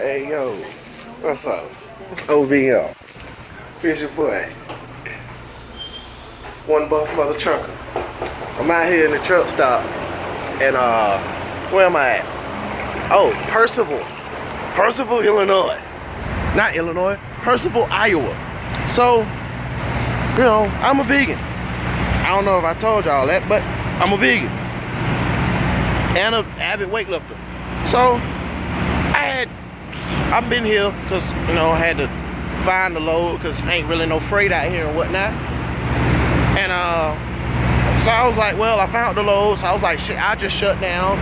Hey yo, what's up? It's OVL. Here's your boy. One buff mother trucker. I'm out here in the truck stop, and where am I at? Oh, Percival, Illinois. Not Illinois, Percival, Iowa. So, you know, I'm a vegan. I don't know if I told y'all that, but I'm a vegan and an avid weightlifter. So I've been here because, you know, I had to find the load because ain't really no freight out here and whatnot. And so I was like, well, I found the load. So I was like, shit, I just shut down,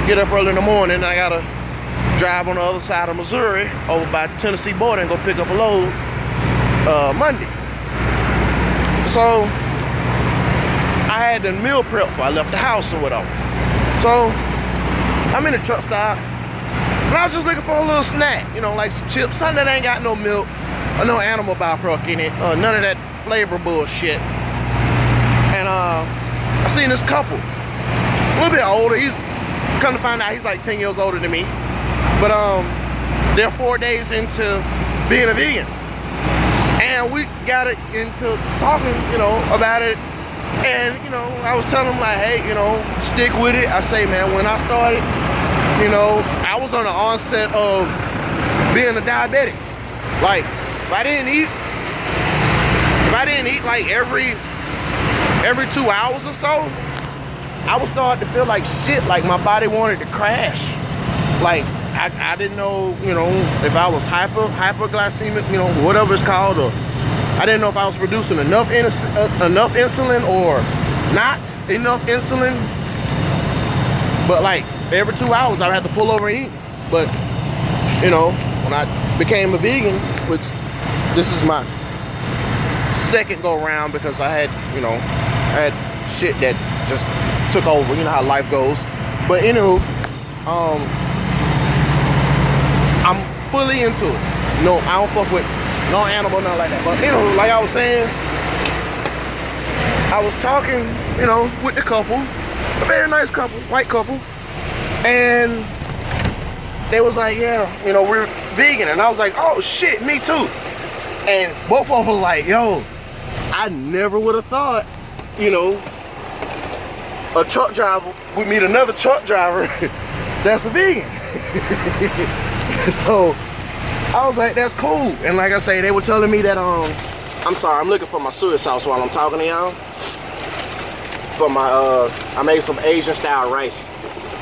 get up early in the morning, and I gotta drive on the other side of Missouri over by the Tennessee border and go pick up a load Monday. So I had to meal prep before I left the house or whatever. So I'm in the truck stop. And I was just looking for a little snack, you know, like some chips, something that ain't got no milk or no animal byproduct in it, none of that flavor bullshit. And I seen this couple, a little bit older. He's come to find out he's like 10 years older than me, but they're 4 days into being a vegan, and we got it into talking, you know, about it. And you know, I was telling him like, hey, you know, stick with it. I say, man, when I started, you know, I was on the onset of being a diabetic. Like, if I didn't eat like every 2 hours or so, I was starting to feel like shit, like my body wanted to crash. Like, I didn't know, you know, if I was hyperglycemic, you know, whatever it's called, or I didn't know if I was producing enough insulin or not enough insulin. But like every 2 hours I had to pull over and eat. But you know, when I became a vegan, which this is my second go around because I had, you know, I had shit that just took over, you know how life goes. But anywho, I'm fully into it. No, I don't fuck with no animal, nothing like that. But anywho, like I was saying, I was talking, you know, with the couple, a very nice couple, white couple, and they was like, yeah, you know, we're vegan. And I was like, oh shit, me too. And both of them were like, yo, I never would have thought, you know, a truck driver would meet another truck driver that's a vegan. So I was like, that's cool. And like I say, they were telling me that, I'm sorry, I'm looking for my soy sauce while I'm talking to y'all. For my, I made some Asian style rice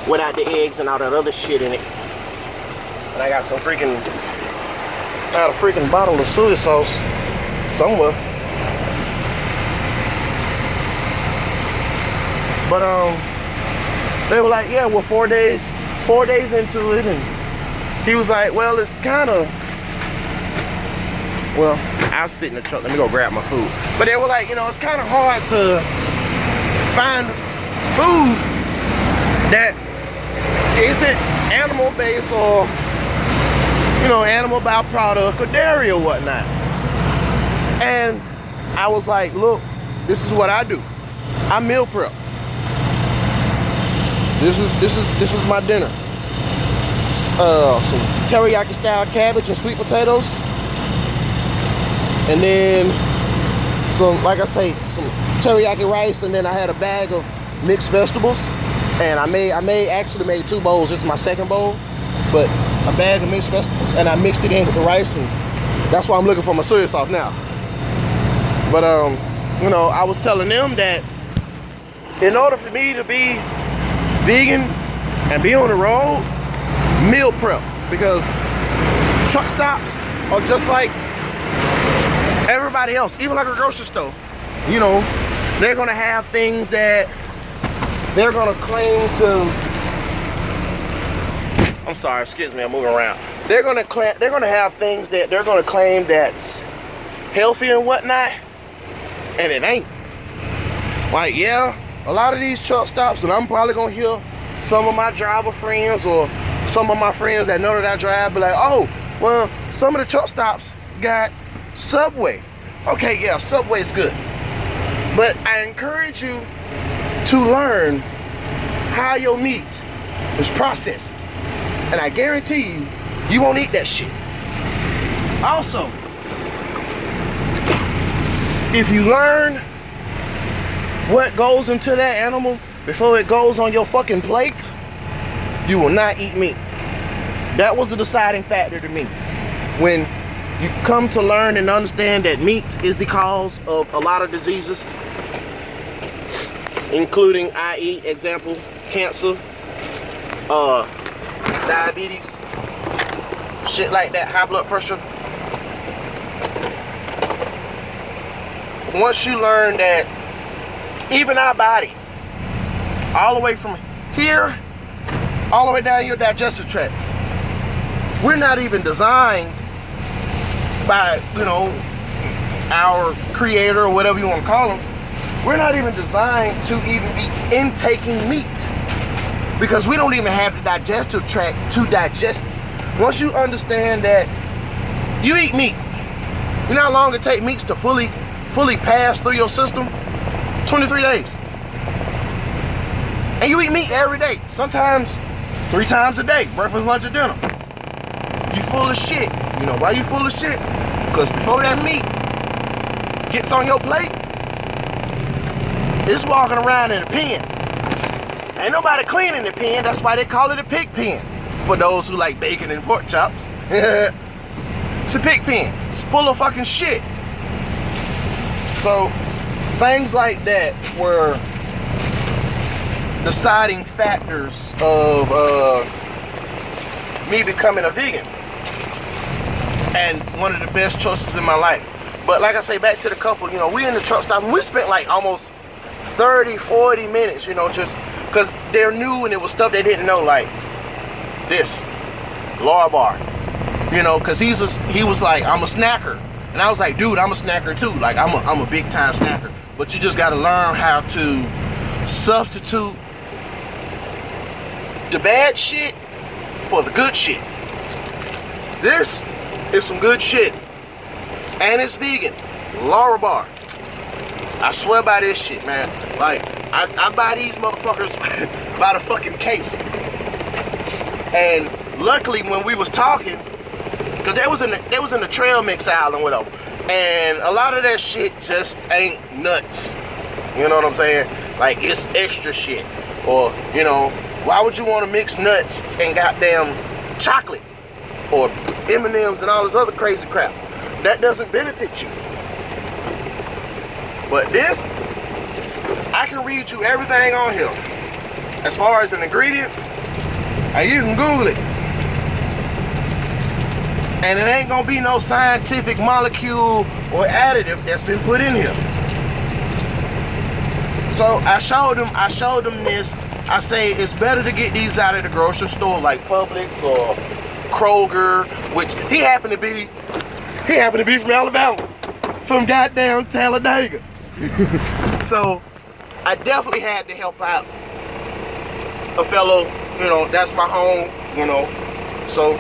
without the eggs and all that other shit in it. And I got some freaking, I had a freaking bottle of soy sauce somewhere. But they were like, yeah, we're 4 days into it. And he was like, well, it's kind of, well, I'll sit in the truck, let me go grab my food. But they were like, you know, it's kind of hard to find food that isn't animal based or, you know, animal byproduct or dairy or whatnot. And I was like, look, this is what I do. I meal prep. This is my dinner. Some teriyaki style cabbage and sweet potatoes, and then some, like I say, some teriyaki rice, and then I had a bag of mixed vegetables. And I actually made 2 bowls. This is my second bowl, but a bag of mixed vegetables, and I mixed it in with the rice, and that's why I'm looking for my soy sauce now. But you know, I was telling them that in order for me to be vegan and be on the road, meal prep, because truck stops are just like everybody else, even like a grocery store. You know, they're gonna have things that they're gonna claim to, I'm sorry, excuse me, I'm moving around. They're gonna have things that they're gonna claim that's healthy and whatnot, and it ain't. Like, yeah, a lot of these truck stops, and I'm probably gonna hear some of my driver friends or some of my friends that know that I drive be like, oh, well, some of the truck stops got Subway. Okay, yeah, Subway's good. But I encourage you to learn how your meat is processed. And I guarantee you, You won't eat that shit. Also, if you learn what goes into that animal before it goes on your fucking plate, you will not eat meat. That was the deciding factor to me. When you come to learn and understand that meat is the cause of a lot of diseases, including, i.e., example, cancer, diabetes, shit like that, high blood pressure. Once you learn that even our body, all the way from here, all the way down your digestive tract, we're not even designed by, you know, our creator or whatever you want to call them. We're not even designed to even be intaking meat because we don't even have the digestive tract to digest it. Once you understand that you eat meat, you know how long it takes meats to fully pass through your system? 23 days. And you eat meat every day, sometimes 3 times a day, breakfast, lunch, and dinner. You full of shit. You know why you full of shit? Because before that meat gets on your plate, it's walking around in a pen. Ain't nobody cleaning the pen, that's why they call it a pig pen. For those who like bacon and pork chops. It's a pig pen. It's full of fucking shit. So, things like that were deciding factors of me becoming a vegan. And one of the best choices in my life. But like I say, back to the couple, you know, we in the truck stop and we spent like almost 30-40 minutes, you know, just because they're new and it was stuff they didn't know, like this Larabar, you know, because he was like, I'm a snacker. And I was like, dude, I'm a snacker too. Like, I'm a big time snacker. But you just got to learn how to substitute the bad shit for the good shit. This is some good shit. And it's vegan. Larabar. I swear by this shit, man. Like, I buy these motherfuckers by the fucking case. And luckily when we was talking, because they was in the trail mix aisle and whatever. And a lot of that shit just ain't nuts. You know what I'm saying? Like, it's extra shit. Or, you know, why would you want to mix nuts and goddamn chocolate? Or M&M's and all this other crazy crap. That doesn't benefit you. But this, I can read you everything on here. As far as an ingredient, and you can Google it. And it ain't gonna be no scientific molecule or additive that's been put in here. So I showed them this. I say it's better to get these out of the grocery store like Publix or Kroger, which he happened to be from Alabama, from goddamn Talladega. So I definitely had to help out a fellow, you know, that's my home, you know. So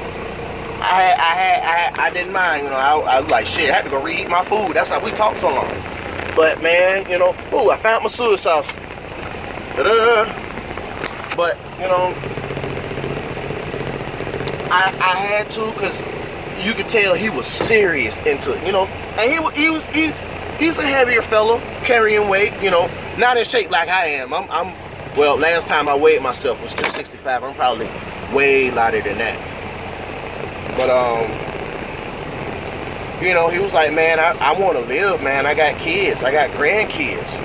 I didn't mind, you know. I was like, shit, I had to go reheat my food. That's how we talk so long. But man, you know, ooh, I found my soy sauce. Ta-da. But you know, I had to, cause you could tell he was serious into it, you know. And he's a heavier fellow, carrying weight, you know, not in shape like I am. I'm well, last time I weighed myself was 265. I'm probably way lighter than that. But you know, he was like, man, I want to live, man. I got kids, I got grandkids.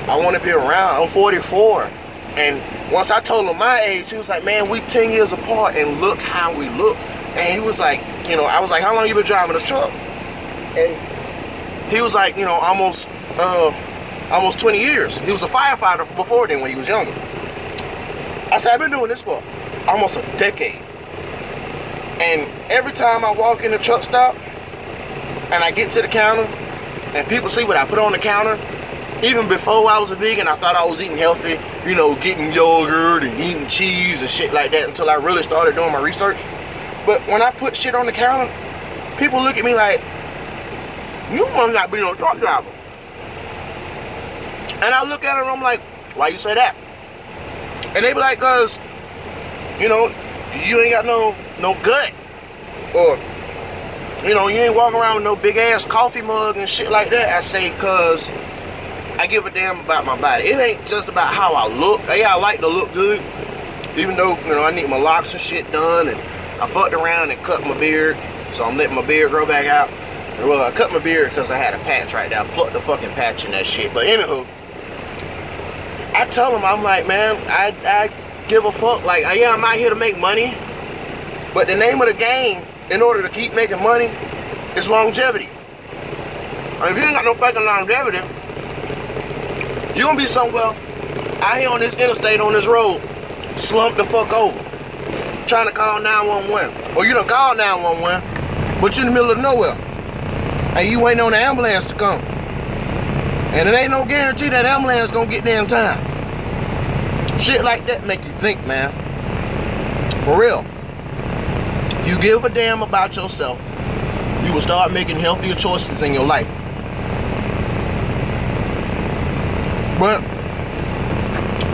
I want to be around. I'm 44. And once I told him my age, he was like, man, we 10 years apart and look how we look. And he was like, you know, I was like, how long you been driving this truck? And he was like, you know, almost 20 years. He was a firefighter before then when he was younger. I said, I've been doing this for almost a decade. And every time I walk in the truck stop and I get to the counter and people see what I put on the counter, even before I was a vegan, I thought I was eating healthy, you know, getting yogurt and eating cheese and shit like that until I really started doing my research. But when I put shit on the counter, people look at me like, you must not be no truck driver. And I look at them and I'm like, why you say that? And they be like, cause, you know, you ain't got no gut. Or, you know, you ain't walking around with no big ass coffee mug and shit like that. I say cause I give a damn about my body. It ain't just about how I look. Yeah, I like to look good. Even though, you know, I need my locks and shit done, and I fucked around and cut my beard. So I'm letting my beard grow back out. Well, I cut my beard because I had a patch right there. I plucked the fucking patch in that shit. But anywho, I tell them, I'm like, man, I give a fuck. Like, yeah, I'm out here to make money. But the name of the game, in order to keep making money, is longevity. I mean, if you ain't got no fucking longevity, you're gonna be somewhere out here on this interstate, on this road, slumped the fuck over, trying to call 911. Or you done call 911, but you in the middle of nowhere. And you waiting on the ambulance to come. And it ain't no guarantee that ambulance gonna get there in time. Shit like that make you think, man. For real. If you give a damn about yourself, you will start making healthier choices in your life. But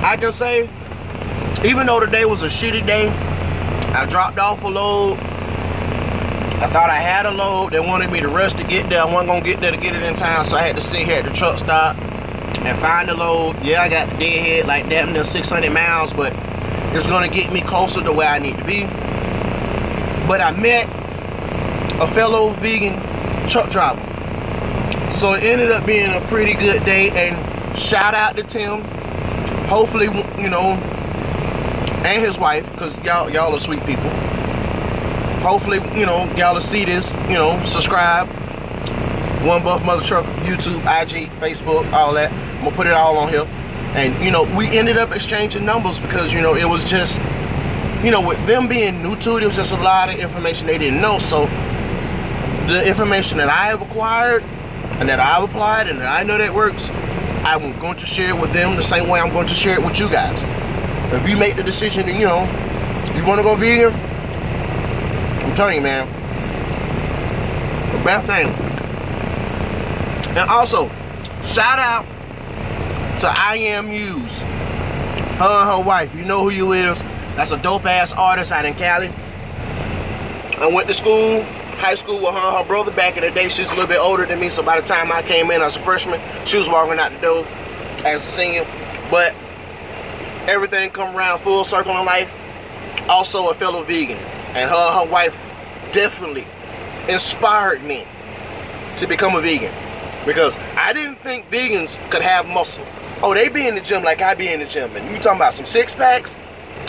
I can say, even though today was a shitty day, I dropped off a load. I thought I had a load. They wanted me to rush to get there. I wasn't gonna get there to get it in time, so I had to sit here at the truck stop and find the load. Yeah, I got the deadhead like damn near 600 miles, but it's gonna get me closer to where I need to be. But I met a fellow vegan truck driver, so it ended up being a pretty good day. And shout out to Tim. Hopefully, you know, and his wife, because y'all are sweet people. Hopefully, you know, y'all will see this, you know, subscribe. One Buff Mother Trucker, YouTube, IG, Facebook, all that. I'm gonna put it all on here. And, you know, we ended up exchanging numbers because, you know, it was just, you know, with them being new to it, it was just a lot of information they didn't know. So the information that I have acquired and that I've applied and that I know that works, I'm going to share it with them the same way I'm going to share it with you guys. If you make the decision to, you know, if you want to go vegan, I'm telling you, man, the best thing. And also, shout out to I Am Muse. Her and her wife, you know who you is. That's a dope ass artist out in Cali. I went to school, high school with her and her brother back in the day. She's a little bit older than me, so by the time I came in as a freshman, she was walking out the door as a senior. But everything come around full circle in life. Also a fellow vegan. And her wife definitely inspired me to become a vegan, because I didn't think vegans could have muscle. Oh, they be in the gym like I be in the gym, and you talking about some six packs?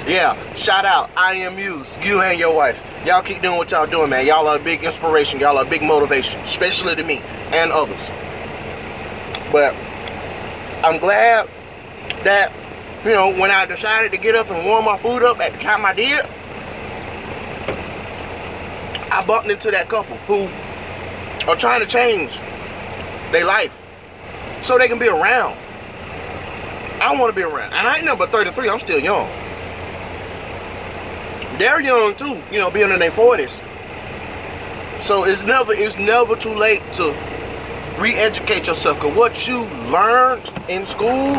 Yeah, shout out I Am Muse, you and your wife. Y'all keep doing what y'all doing, man. Y'all are a big inspiration. Y'all are a big motivation, especially to me and others. But I'm glad that, you know, when I decided to get up and warm my food up at the time I did, I bumped into that couple who are trying to change their life so they can be around. I want to be around. And I ain't number 33, I'm still young. They're young too, you know, being in their 40s. So it's never too late to re-educate yourself. Because what you learned in school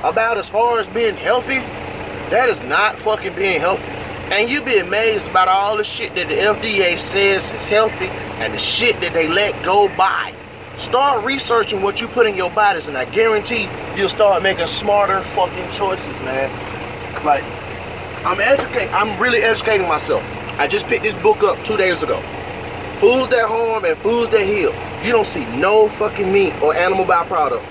about as far as being healthy, that is not fucking being healthy. And you be amazed about all the shit that the FDA says is healthy and the shit that they let go by. Start researching what you put in your bodies, and I guarantee you'll start making smarter fucking choices, man. Like, I'm really educating myself. I just picked this book up 2 days ago. Foods that harm and foods that heal. You don't see no fucking meat or animal byproduct.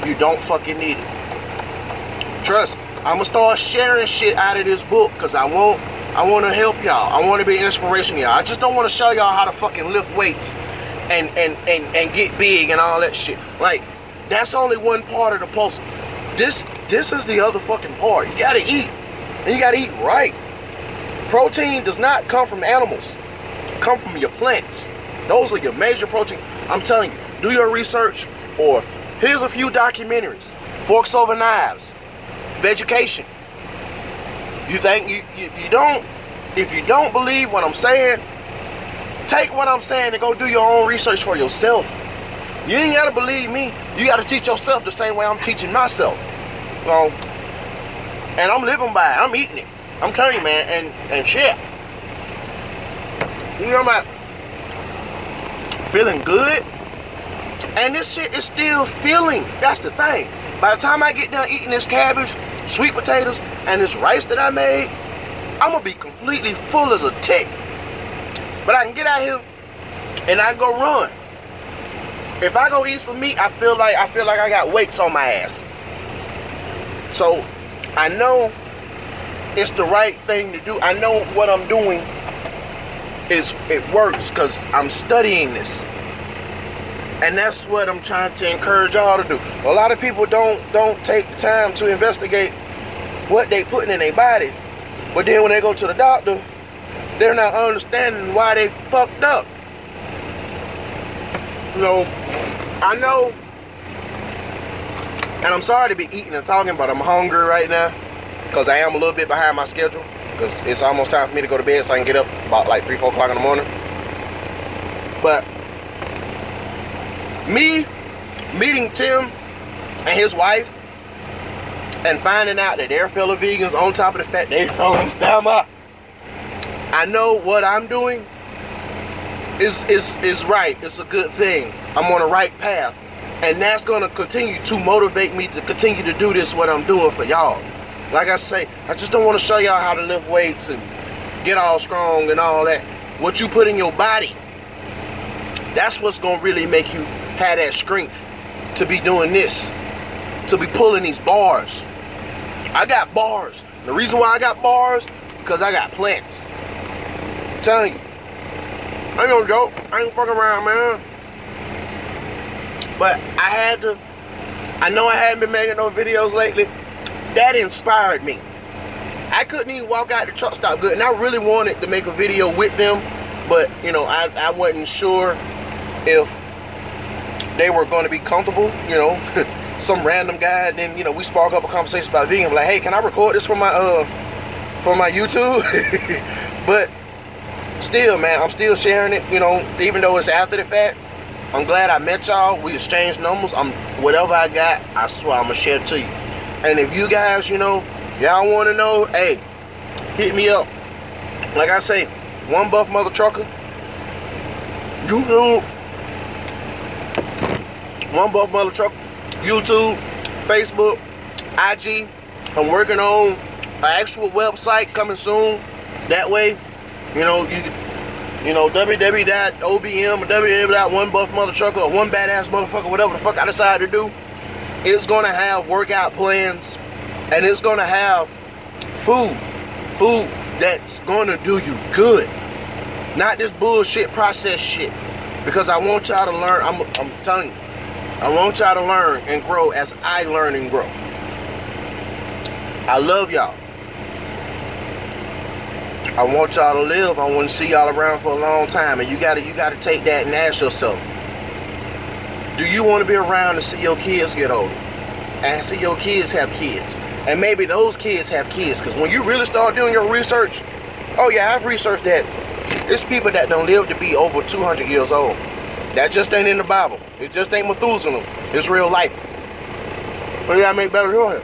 You don't fucking need it. Trust me. I'm gonna start sharing shit out of this book because I want to help y'all. I want to be an inspiration to y'all. I just don't want to show y'all how to fucking lift weights and get big and all that shit. Like, that's only one part of the puzzle. This is the other fucking part. You gotta eat, and you gotta eat right. Protein does not come from animals. It comes from your plants. Those are your major protein. I'm telling you, do your research. Or here's a few documentaries: Forks Over Knives, Vegecation. You think if you don't believe what I'm saying, take what I'm saying and go do your own research for yourself. You ain't gotta believe me. You gotta teach yourself the same way I'm teaching myself. And I'm living by it. I'm eating it. I'm telling you, man. And shit. You know, I'm feeling good. And this shit is still filling. That's the thing. By the time I get done eating this cabbage, sweet potatoes, and this rice that I made, I'm gonna be completely full as a tick. But I can get out here and I go run. If I go eat some meat, I feel like I got weights on my ass. So I know it's the right thing to do. I know what I'm doing it works because I'm studying this. And that's what I'm trying to encourage y'all to do. A lot of people don't take the time to investigate what they putting in their body. But then when they go to the doctor, they're not understanding why they fucked up. You know, I know, and I'm sorry to be eating and talking, but I'm hungry right now because I am a little bit behind my schedule because it's almost time for me to go to bed so I can get up about like 3, 4 o'clock in the morning. But me meeting Tim and his wife and finding out that they're fellow vegans on top of the fact they from Bama, I know what I'm doing is right. It's a good thing. I'm on the right path. And that's gonna continue to motivate me to continue to do this, what I'm doing for y'all. Like I say, I just don't want to show y'all how to lift weights and get all strong and all that. What you put in your body, that's what's gonna really make you have that strength to be doing this, to be pulling these bars. I got bars. The reason why I got bars, because I got plants. I'm telling you. I ain't no joke. I ain't fucking around, man. But I know I haven't been making no videos lately. That inspired me. I couldn't even walk out the truck stop good, and I really wanted to make a video with them, but you know, I wasn't sure if they were going to be comfortable, you know. Some random guy, and then, you know, we spark up a conversation about vegan. I'm like, hey, can I record this for my YouTube? But still, man, I'm still sharing it, you know, even though it's after the fact. I'm glad I met y'all. We exchanged numbers. Whatever I got, I swear I'm gonna share it to you. And if you guys, you know, y'all want to know, hey, hit me up. Like I say, One Buff Mother Trucker, YouTube, One Buff Mother Trucker, YouTube, Facebook, IG. I'm working on an actual website coming soon. That way, you know, www.obm or www.onebufftrucker or One Badass Motherfucker, whatever the fuck I decide to do, it's gonna have workout plans, and it's gonna have food that's gonna do you good, not this bullshit processed shit. Because I want y'all to learn. I'm telling you, I want y'all to learn and grow as I learn and grow. I love y'all. I want y'all to live. I want to see y'all around for a long time. And you gotta take that and ask yourself, do you want to be around to see your kids get older? And see your kids have kids? And maybe those kids have kids. Because when you really start doing your research, oh yeah, I've researched that there's people that don't live to be over 200 years old. That just ain't in the Bible. It just ain't Methuselah. It's real life. But you gotta make better choices.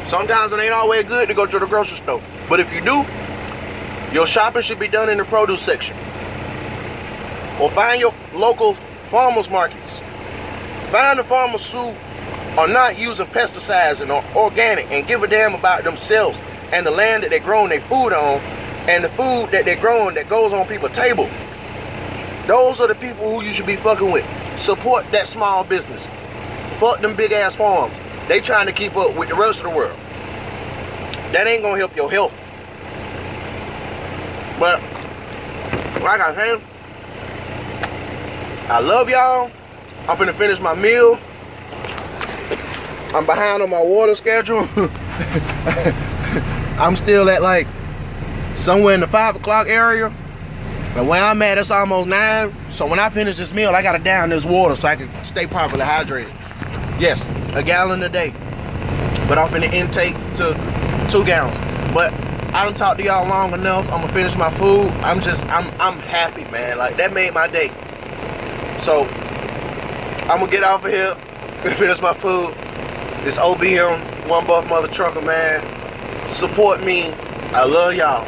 Sometimes it ain't always good to go to the grocery store. But if you do, your shopping should be done in the produce section. Or find your local farmers markets. Find the farmers who are not using pesticides and are organic and give a damn about themselves and the land that they're growing their food on and the food that they're growing that goes on people's table. Those are the people who you should be fucking with. Support that small business. Fuck them big ass farms. They trying to keep up with the rest of the world. That ain't gonna help your health. But like I said, I love y'all. I'm finna finish my meal. I'm behind on my water schedule. I'm still at like somewhere in the 5 o'clock area. And where I'm at, it's almost 9. So when I finish this meal, I gotta down this water so I can stay properly hydrated. Yes, a gallon a day. But I'm finna intake to 2 gallons. But I done talked to y'all long enough. I'm gonna finish my food. I'm happy, man. Like, that made my day. So I'm gonna get off of here and finish my food. This OBM, One Buff Mother Trucker, man. Support me. I love y'all.